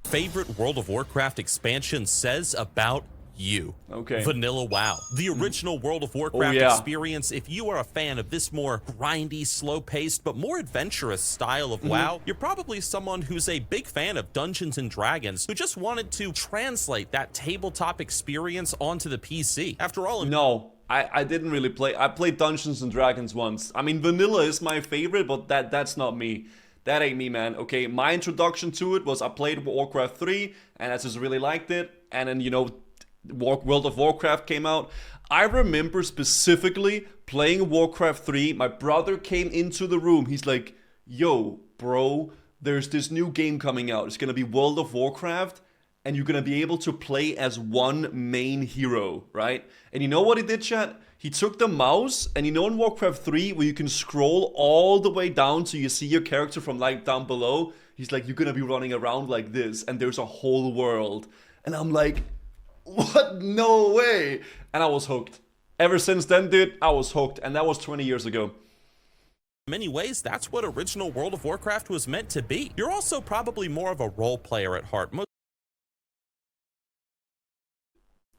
favorite World of Warcraft expansion says about you. Okay. Vanilla WoW. The original World of Warcraft experience. If you are a fan of this more grindy, slow-paced, but more adventurous style of WoW, you're probably someone who's a big fan of Dungeons and Dragons, who just wanted to translate that tabletop experience onto the PC. After all, no, I didn't really play. I played Dungeons and Dragons once. I mean, vanilla is my favorite, but that's not me. That ain't me, man. Okay, my introduction to it was I played Warcraft 3, and I just really liked it. And then, you know, World of Warcraft came out. I remember specifically playing Warcraft 3. My brother came into the room. He's like, yo, bro, there's this new game coming out. It's gonna be World of Warcraft, and you're gonna be able to play as one main hero, right? And you know what he did, chat? He took the mouse, and you know in Warcraft 3 where you can scroll all the way down so you see your character from like down below? He's like, you're gonna be running around like this, and there's a whole world. And I'm like, what? No way. And I was hooked. Ever since then, dude, I was hooked. And that was 20 years ago. In many ways, that's what original World of Warcraft was meant to be. You're also probably more of a role player at heart.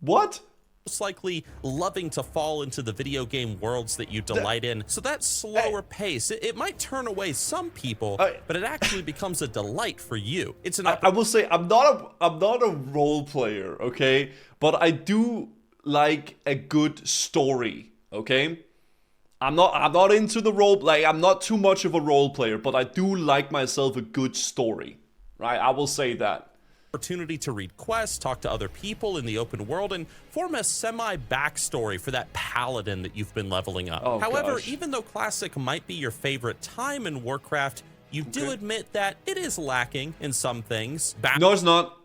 What? Most likely loving to fall into the video game worlds that you delight in. So that slower pace, it might turn away some people, but it actually becomes a delight for you. It's an I will say I'm not a role player, okay? But I do like a good story, okay? I'm not into the role, like I'm not too much of a role player, but I do like myself a good story, right? I will say that. Opportunity to read quests, talk to other people in the open world, and form a semi-backstory for that paladin that you've been leveling up. Oh, however, gosh. even though Classic might be your favorite time in Warcraft, you do admit that it is lacking in some things. No, it's not.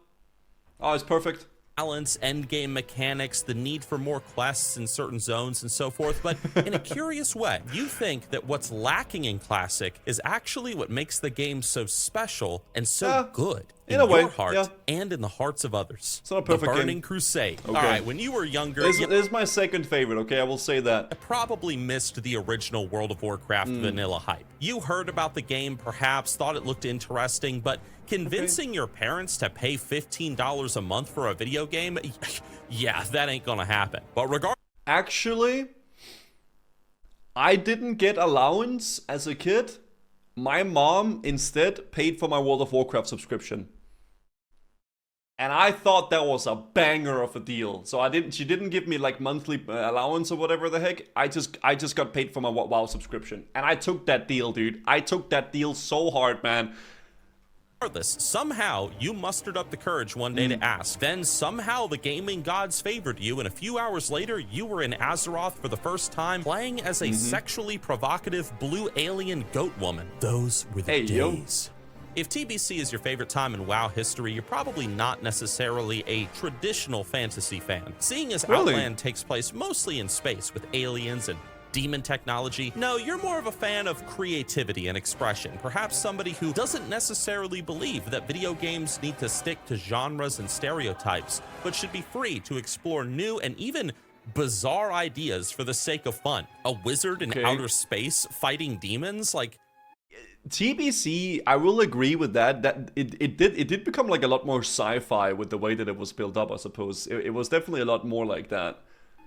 Oh, it's perfect. Balance, endgame mechanics, the need for more quests in certain zones and so forth, but in a curious way, you think that what's lacking in Classic is actually what makes the game so special and so good in a way, your heart and in the hearts of others. It's not a perfect The Burning game. Crusade. Okay. All right, when you were younger, This is my second favorite, okay? I will say that. you probably missed the original World of Warcraft vanilla hype. You heard about the game, perhaps, thought it looked interesting, but convincing your parents to pay $15 a month for a video game, yeah, that ain't gonna happen. But regardless, Actually, I didn't get allowance as a kid. My mom instead paid for my World of Warcraft subscription. And I thought that was a banger of a deal. So she didn't give me like monthly allowance or whatever the heck. I just got paid for my WoW subscription. And I took that deal, dude. I took that deal so hard, man. somehow you mustered up the courage one day to ask. Then somehow the gaming gods favored you, and a few hours later you were in Azeroth for the first time, playing as a sexually provocative blue alien goat woman. Those were the days. If TBC is your favorite time in WoW history, you're probably not necessarily a traditional fantasy fan. Seeing as Outland takes place mostly in space with aliens and demon technology, no, you're more of a fan of creativity and expression. Perhaps somebody who doesn't necessarily believe that video games need to stick to genres and stereotypes, but should be free to explore new and even bizarre ideas for the sake of fun. A wizard in outer space fighting demons? Like, TBC, I will agree with that. That it did become like a lot more sci-fi with the way that it was built up, I suppose. It was definitely a lot more like that.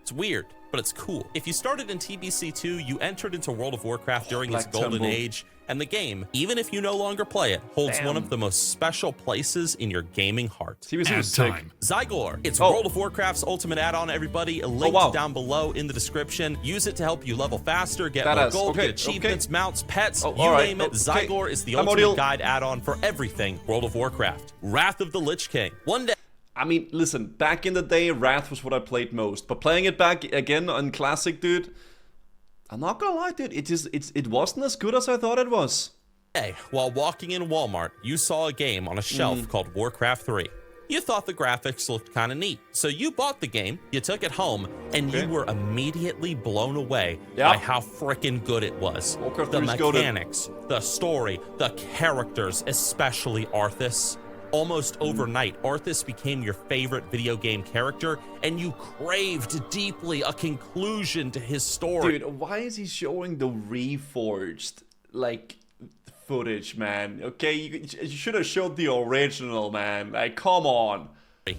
it's weird, but it's cool. If you started in TBC 2, you entered into World of Warcraft during its golden age, and the game, even if you no longer play it, holds one of the most special places in your gaming heart. TBC was sick. Zygor. It's World of Warcraft's ultimate add-on, everybody. Linked down below in the description. Use it to help you level faster, get more gold, get achievements, mounts, pets, you name it. Zygor is the ultimate guide add-on for everything World of Warcraft. Wrath of the Lich King. One day, I mean, listen, back in the day, Wrath was what I played most. But playing it back again on Classic, dude, I'm not gonna lie, dude, it wasn't as good as I thought it was. Hey, while walking in Walmart, you saw a game on a shelf called Warcraft 3. You thought the graphics looked kind of neat, so you bought the game, you took it home, and you were immediately blown away by how freaking good it was. The mechanics, the story, the characters, especially Arthas. Almost overnight, Arthas became your favorite video game character, and you craved deeply a conclusion to his story. Dude, why is he showing the Reforged, like, footage, man. Okay, you should have showed the original, man. Like, come on.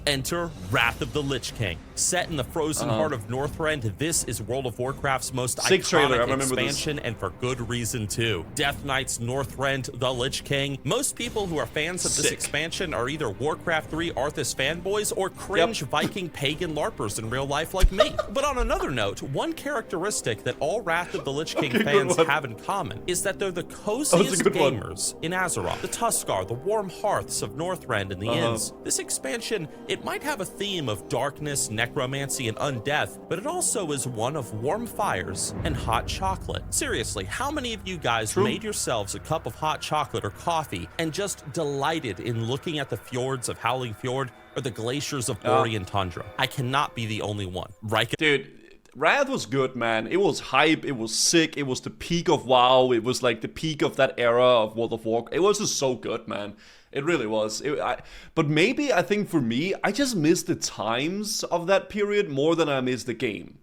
Enter Wrath of the Lich King. Set in the frozen heart of Northrend, this is World of Warcraft's most iconic expansion, and for good reason too. Death Knight's Northrend, the Lich King. Most people who are fans of this expansion are either Warcraft 3 Arthas fanboys or cringe Viking pagan LARPers in real life like me. But on another note, one characteristic that all Wrath of the Lich King fans have in common is that they're the coziest gamers in Azeroth. The Tuskarr, the warm hearths of Northrend, and the inns. This expansion, it might have a theme of darkness, necromancy, and undeath, but it also is one of warm fires and hot chocolate. Seriously, how many of you guys made yourselves a cup of hot chocolate or coffee and just delighted in looking at the fjords of Howling Fjord or the glaciers of Borean Tundra? I cannot be the only one, right? Dude, Wrath was good, man. It was hype, it was sick, it was the peak of WoW, it was like the peak of that era of World of Warcraft. It was just so good, man. It really was. But maybe, I think for me, I just miss the times of that period more than I miss the game,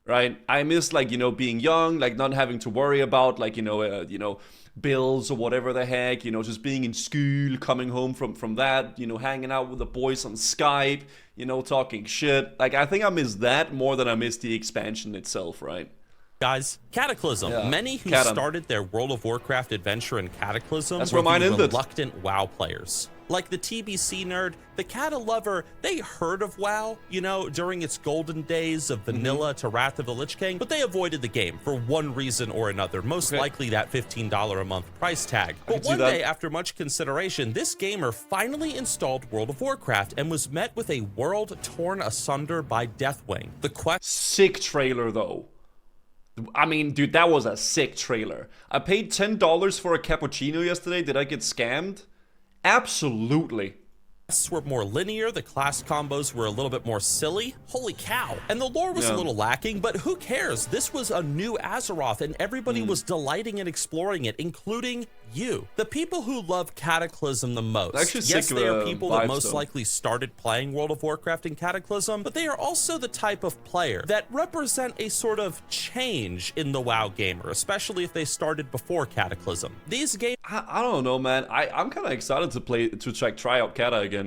right? I miss, like, you know, being young, like not having to worry about, like, you know, bills or whatever the heck, you know, just being in school, coming home from that, you know, hanging out with the boys on Skype, you know, talking shit. Like, I think I miss that more than I miss the expansion itself, right? Guys, Cataclysm. Many who started their World of Warcraft adventure in Cataclysm were the reluctant WoW players. Like the TBC nerd, the Cata lover, they heard of WoW, you know, during its golden days of vanilla to Wrath of the Lich King, but they avoided the game for one reason or another, most likely that $15 a month price tag. But one day, after much consideration, this gamer finally installed World of Warcraft and was met with a world torn asunder by Deathwing. Sick trailer, though. I mean, dude, that was a sick trailer. I paid $10 for a cappuccino yesterday. Did I get scammed? Absolutely. Were more linear, the class combos were a little bit more silly. Holy cow. And the lore was a little lacking, but who cares? This was a new Azeroth and everybody was delighting and exploring it, including you. The people who love Cataclysm the most. Yes, they are people that most likely started playing World of Warcraft in Cataclysm, but they are also the type of player that represent a sort of change in the WoW gamer, especially if they started before Cataclysm. These games... I don't know, man. I'm kind of excited to try out Cata again.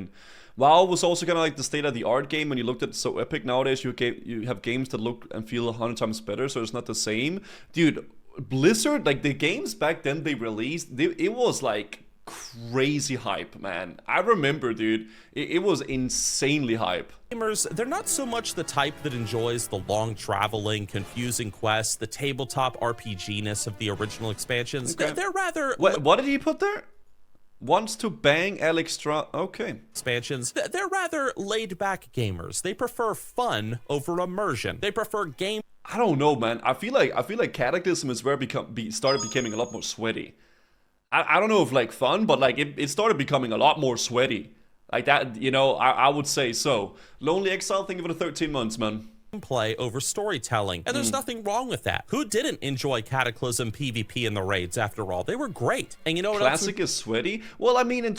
WoW was also kind of like the state-of-the-art game. When you looked at it, so epic nowadays, you have games that look and feel 100 times better, so it's not the same. Dude, Blizzard, like the games back then they released, it was like crazy hype, man. I remember, dude, it was insanely hype. Gamers, they're not so much the type that enjoys the long traveling, confusing quests, the tabletop RPG-ness of the original expansions. They're rather... What did he put there? Wants to bang Alexstra. Okay. Expansions. They're rather laid-back gamers. They prefer fun over immersion. They prefer game. I don't know, man. I feel like Cataclysm is where started becoming a lot more sweaty. I don't know if like fun, but like it started becoming a lot more sweaty. Like that, you know, I would say so. Lonely Exile, think of it as 13 months, man. Play over storytelling, and there's nothing wrong with that. Who didn't enjoy Cataclysm PvP in the raids? After all, they were great. And you know what? Classic is sweaty. Well, I mean, a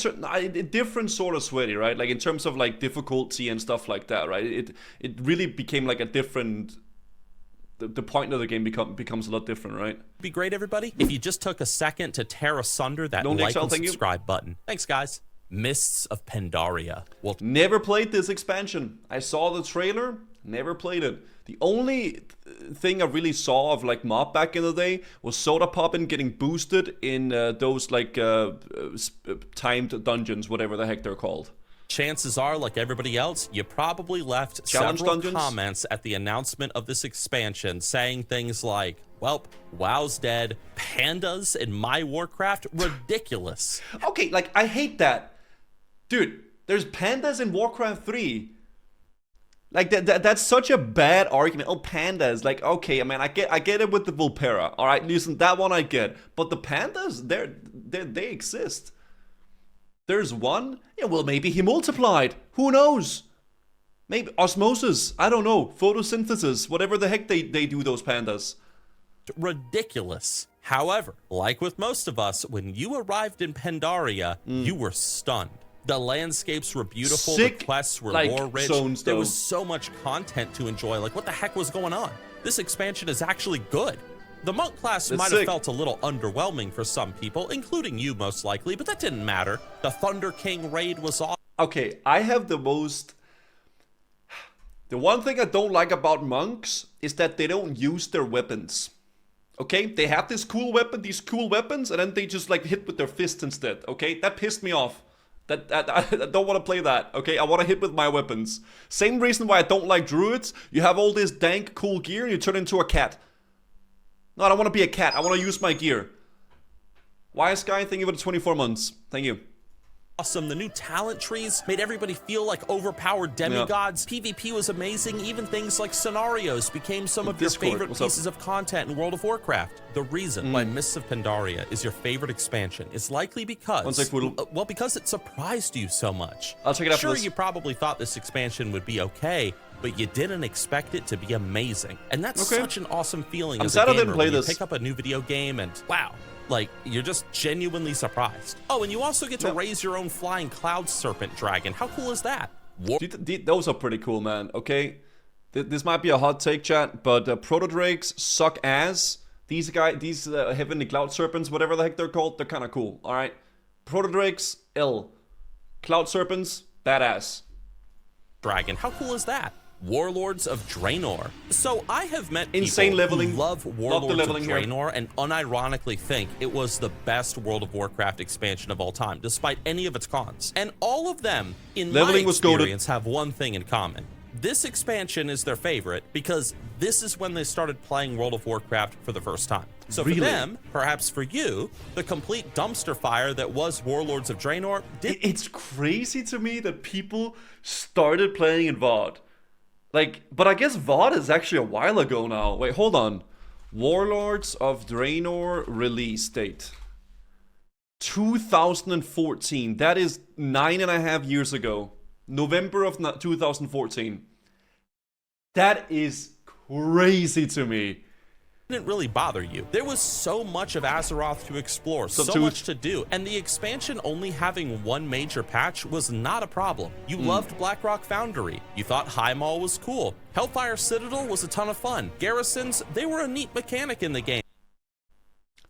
different sort of sweaty, right? Like in terms of like difficulty and stuff like that, right? It really became like a different. The point of the game becomes a lot different, right? Be great, everybody, if you just took a second to tear asunder that like and subscribe button. Thanks, guys. Mists of Pandaria. Well, never played this expansion. I saw the trailer. Never played it. The only thing I really saw of like mob back in the day was Soda Poppin' getting boosted in those like timed dungeons, whatever the heck they're called. Chances are, like everybody else, you probably left several comments at the announcement of this expansion saying things like, well, WoW's dead, pandas in my Warcraft, ridiculous. Okay, like I hate that. Dude, there's pandas in Warcraft 3. Like that's such a bad argument. Oh, pandas. Like, okay, I mean, I get it with the Vulpera. All right, listen, that one I get. But the pandas, they exist. There's one. Yeah, well, maybe he multiplied. Who knows? Maybe osmosis. I don't know. Photosynthesis. Whatever the heck they do, those pandas. Ridiculous. However, like with most of us, when you arrived in Pandaria, you were stunned. The landscapes were beautiful, the quests were lore-rich, there was so much content to enjoy. Like, what the heck was going on? This expansion is actually good. The monk class That's might have sick. felt a little underwhelming for some people, including you most likely, but that didn't matter. The Thunder King raid was awesome. Okay, I have the most... The one thing I don't like about monks is that they don't use their weapons. Okay, they have this cool weapon, these cool weapons, and then they just like hit with their fists instead. Okay, that pissed me off. I don't want to play that. Okay, I want to hit with my weapons. Same reason why I don't like druids. You have all this dank cool gear and you turn into a cat. No, I don't want to be a cat. I want to use my gear. Why Sky? Thank you for the 24 months. Thank you. Awesome. The new talent trees made everybody feel like overpowered demigods. PvP was amazing. Even things like scenarios became some of your favorite pieces of content in World of Warcraft. The reason why Mists of Pandaria is your favorite expansion is likely because, well, because it surprised you so much. I'll check it out. Sure, you probably thought this expansion would be okay, but you didn't expect it to be amazing. And that's such an awesome feeling as a gamer when you pick up a new video game and wow. Like, you're just genuinely surprised. Oh, and you also get to raise your own flying cloud serpent dragon. How cool is that? Those are pretty cool, man. Okay, this might be a hot take, chat, but proto-drakes suck ass. These heavenly cloud serpents, whatever the heck they're called, they're kind of cool. All right, proto-drakes, L. Cloud serpents, badass. Dragon, how cool is that? Warlords of Draenor. So I have met insane people leveling. Who love Warlords of Draenor here. And unironically think it was the best World of Warcraft expansion of all time, despite any of its cons. And all of them, in my experience, have one thing in common. This expansion is their favorite because this is when they started playing World of Warcraft for the first time. So for them, perhaps for you, the complete dumpster fire that was Warlords of Draenor It's crazy to me that people started playing in VOD. Like, but I guess VOD is actually a while ago now. Wait, hold on. Warlords of Draenor release date. 2014. That is 9.5 years ago. November of 2014. That is crazy to me. Didn't really bother you. There was so much of Azeroth to explore, so much to do, and the expansion only having one major patch was not a problem. You loved Blackrock Foundry. You thought High Mall was cool. Hellfire Citadel was a ton of fun. Garrisons, they were a neat mechanic in the game.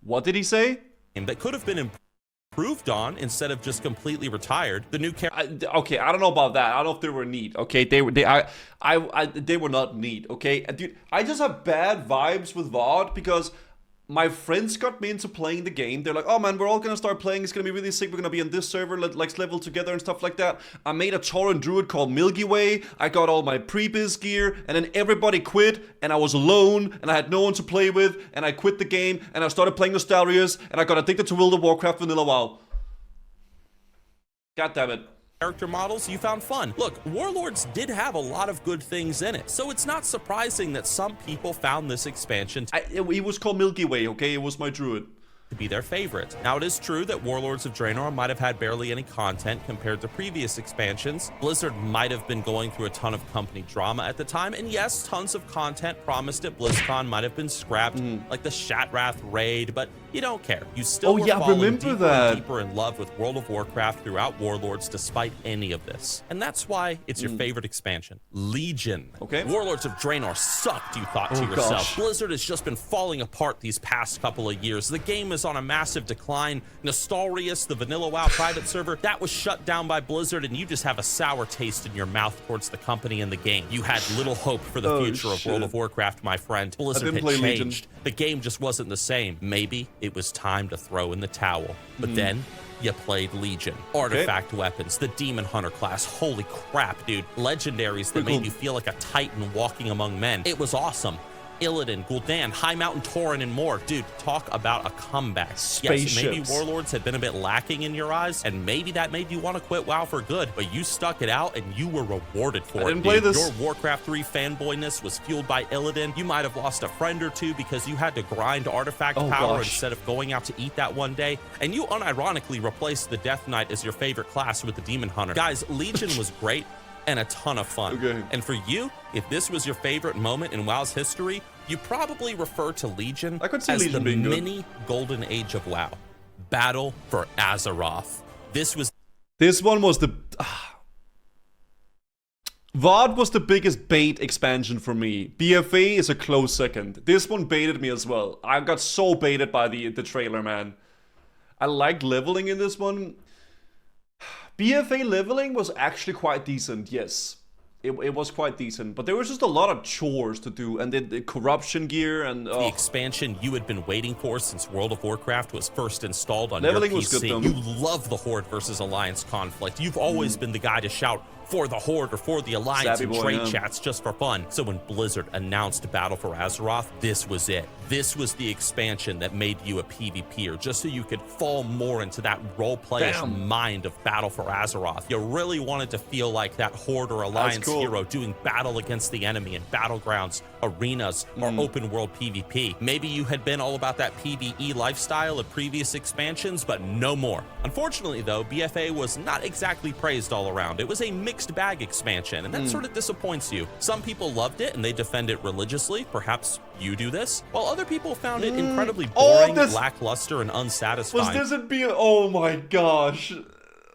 What did he say? That could have been improved on instead of just completely retired. The new okay, I don't know about that. I don't know if they were neat. Okay, they were not neat. Okay, dude, I just have bad vibes with VOD because my friends got me into playing the game. They're like, oh man, we're all gonna start playing. It's gonna be really sick. We're gonna be on this server, let's level together and stuff like that. I made a Tauren druid called Milky Way. I got all my pre-biz gear, and then everybody quit, and I was alone, and I had no one to play with, and I quit the game, and I started playing Nostalrius, and I got addicted to World of Warcraft Vanilla WoW. God damn it. Character models you found fun. Look, Warlords did have a lot of good things in it, so it's not surprising that some people found this expansion it was called Milky Way, okay? It was my druid. To be their favorite. Now, it is true that Warlords of Draenor might have had barely any content compared to previous expansions. Blizzard might have been going through a ton of company drama at the time, and yes, tons of content promised at BlizzCon might have been scrapped, like the Shatrath raid, but you don't care. You still were falling deeper and deeper in love with World of Warcraft throughout Warlords despite any of this. And that's why it's your favorite expansion. Legion. Okay. Warlords of Draenor sucked, you thought to yourself. Gosh. Blizzard has just been falling apart these past couple of years. The game is on a massive decline. Nostalrius, the vanilla WoW private server, that was shut down by Blizzard, and you just have a sour taste in your mouth towards the company and the game. You had little hope for the future of World of Warcraft, my friend. Blizzard had changed. Legion. The game just wasn't the same. Maybe it was time to throw in the towel. But then you played Legion. Artifact weapons, the Demon Hunter class. Holy crap, dude. Legendaries that made you feel like a titan walking among men. It was awesome. Illidan, Gul'dan, High Mountain Tauren, and more. Dude, talk about a comeback. Spaceships. Yes, maybe Warlords had been a bit lacking in your eyes, and maybe that made you want to quit WoW for good, but you stuck it out, and you were rewarded for it, dude. Your Warcraft 3 fanboyness was fueled by Illidan. You might have lost a friend or two because you had to grind artifact power instead of going out to eat that one day, and you unironically replaced the Death Knight as your favorite class with the Demon Hunter. Guys, Legion was great and a ton of fun. And for you, if this was your favorite moment in WoW's history, you probably refer to Legion as the mini golden age of WoW. Battle for Azeroth. This one was the VOD was the biggest bait expansion for me. BFA is a close second. This one baited me as well. I got so baited by the trailer, man. I liked leveling in this one. BFA leveling was actually quite decent, yes. It was quite decent, but there was just a lot of chores to do, and then the corruption gear and... The expansion you had been waiting for since World of Warcraft was first installed on leveling your PC. was good, though. You love the Horde versus Alliance conflict. You've always been the guy to shout for the Horde or for the Alliance in trade chats just for fun. So when Blizzard announced Battle for Azeroth, this was it. This was the expansion that made you a PvPer, just so you could fall more into that role-playish mind of Battle for Azeroth. You really wanted to feel like that Horde or Alliance hero doing battle against the enemy in battlegrounds, arenas, or open-world PvP. Maybe you had been all about that PvE lifestyle of previous expansions, but no more. Unfortunately, though, BFA was not exactly praised all around. It was a mixed bag expansion, and that sort of disappoints you. Some people loved it and they defend it religiously. Perhaps you do this, while other people found it incredibly boring, lackluster, and unsatisfying. Was this a oh my gosh,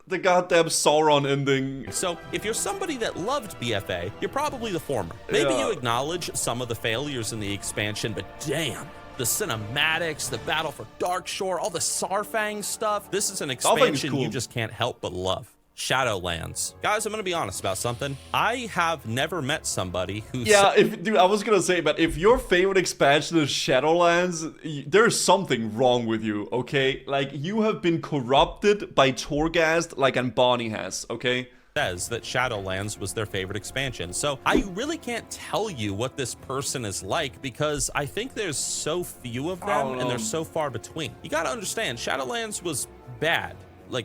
the goddamn Sauron ending. So if you're somebody that loved BFA, you're probably the former. Maybe you acknowledge some of the failures in the expansion, but damn, the cinematics, the battle for Darkshore, all the Sarfang stuff. This is an expansion you just can't help but love. Shadowlands. Guys, I'm gonna be honest about something. I have never met somebody who... Yeah, dude, I was gonna say, but if your favorite expansion is Shadowlands, there's something wrong with you, okay? Like, you have been corrupted by Torghast like Anbani has, okay? Says that Shadowlands was their favorite expansion. So I really can't tell you what this person is like because I think there's so few of them and they're so far between. You gotta understand, Shadowlands was bad. Like,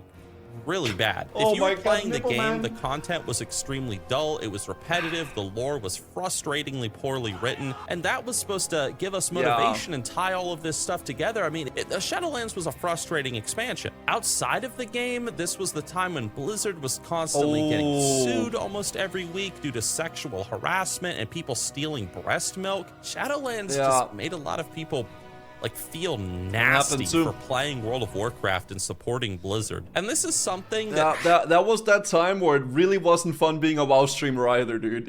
really bad. If you were playing the game, the content was extremely dull, it was repetitive, the lore was frustratingly poorly written, and that was supposed to give us motivation and tie all of this stuff together. I mean, Shadowlands was a frustrating expansion. Outside of the game, this was the time when Blizzard was constantly getting sued almost every week due to sexual harassment and people stealing breast milk. Shadowlands just made a lot of people like feel nasty for playing World of Warcraft and supporting Blizzard. And this is something that was that time where it really wasn't fun being a WoW streamer either, dude.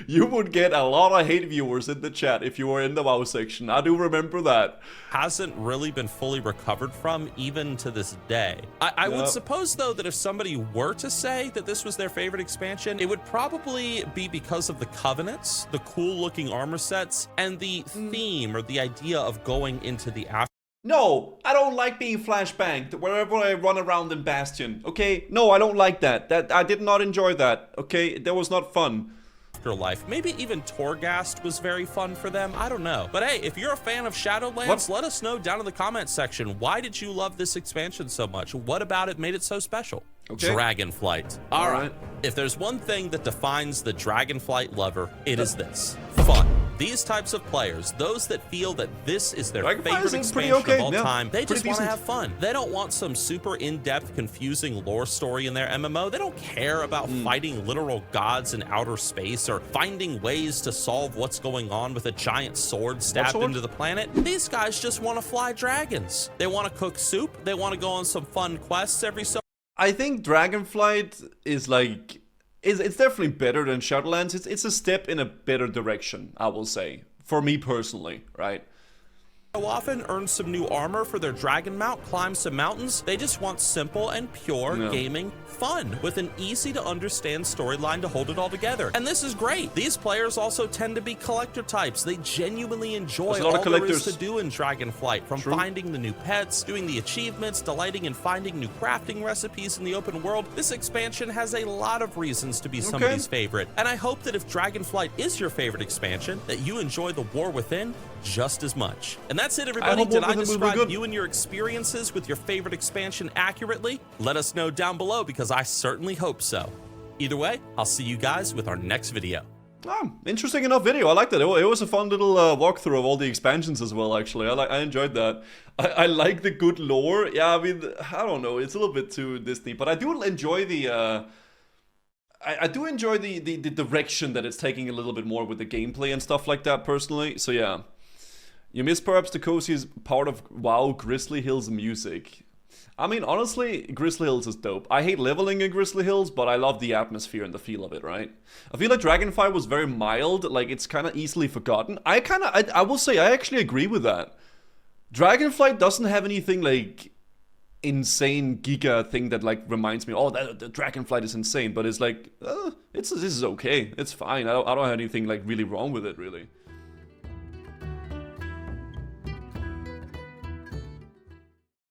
You would get a lot of hate viewers in the chat if you were in the WoW section. I do remember that. Hasn't really been fully recovered from even to this day. I would suppose though that if somebody were to say that this was their favorite expansion, it would probably be because of the Covenants, the cool looking armor sets, and the theme or the idea of going into the after. No, I don't like being flashbanged wherever I run around in Bastion, okay? No, I don't like that. I did not enjoy that, okay? That was not fun. Afterlife. Maybe even Torghast was very fun for them. I don't know. But hey, if you're a fan of Shadowlands, let us know down in the comments section. Why did you love this expansion so much? What about it made it so special? Okay. Dragonflight. All right. If there's one thing that defines the Dragonflight lover, it is this: fun. These types of players, those that feel that this is their favorite expansion of all time, they just want to have fun. They don't want some super in-depth, confusing lore story in their MMO. They don't care about fighting literal gods in outer space or finding ways to solve what's going on with a giant sword stabbed into the planet. These guys just want to fly dragons. They want to cook soup. They want to go on some fun quests every so... I think Dragonflight is like... It's definitely better than Shadowlands. It's a step in a better direction, I will say. For me personally, right? Often earn some new armor for their dragon mount, climb some mountains. They just want simple and pure gaming fun with an easy to understand storyline to hold it all together. And this is great. These players also tend to be collector types. They genuinely enjoy all there is to do in Dragonflight, from finding the new pets, doing the achievements, delighting in finding new crafting recipes in the open world. This expansion has a lot of reasons to be somebody's favorite. And I hope that if Dragonflight is your favorite expansion, that you enjoy the War Within just as much. And that's it, everybody. Did I describe you and your experiences with your favorite expansion accurately? Let us know down below, because I certainly hope so. Either way, I'll see you guys with our next video. Interesting enough video. I liked it. It was a fun little walkthrough of all the expansions as well, actually. I enjoyed that. I like the good lore. Yeah, I mean, I don't know. It's a little bit too Disney, but I do enjoy the... I do enjoy the direction that it's taking a little bit more with the gameplay and stuff like that, personally. So yeah. You miss perhaps the coziest part of WoW, Grizzly Hill's music. I mean, honestly, Grizzly Hills is dope. I hate leveling in Grizzly Hills, but I love the atmosphere and the feel of it, right? I feel like Dragonfire was very mild, like it's kind of easily forgotten. I will say, I actually agree with that. Dragonflight doesn't have anything like insane giga thing that like reminds me, oh, the Dragonflight is insane, but it's like, this is okay, it's fine. I don't have anything like really wrong with it, really.